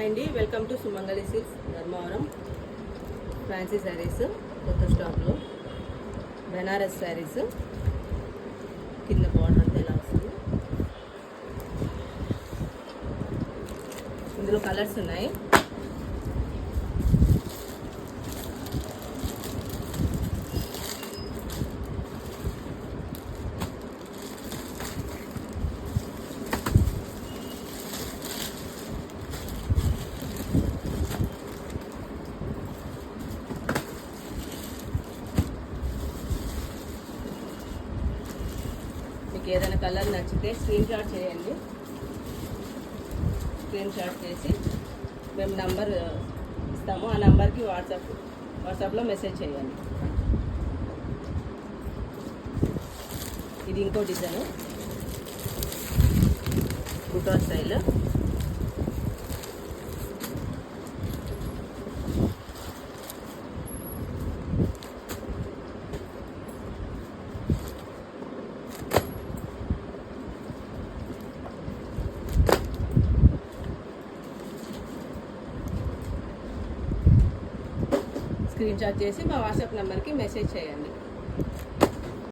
Hi అండి, welcome to Sumangali silks Dharmavaram. Fancy saris కొత్త స్టాక్లో బెనారస్ శారీస్. కింద బార్డర్ అంతా ఎలా వస్తుంది. ఇందులో కలర్స్ ఉన్నాయి. మీకు ఏదైనా కలర్ నచ్చితే స్క్రీన్ షాట్ చేయండి. స్క్రీన్ షాట్ చేసి మేము నంబర్ ఇస్తాము. ఆ నంబర్కి వాట్సాప్లో మెసేజ్ చేయండి. ఇది ఇంకో డిజైన్, బుటా స్టైల్. స్క్రీన్ షాట్ చేసి మా వాట్సాప్ నెంబర్కి మెసేజ్ చేయండి.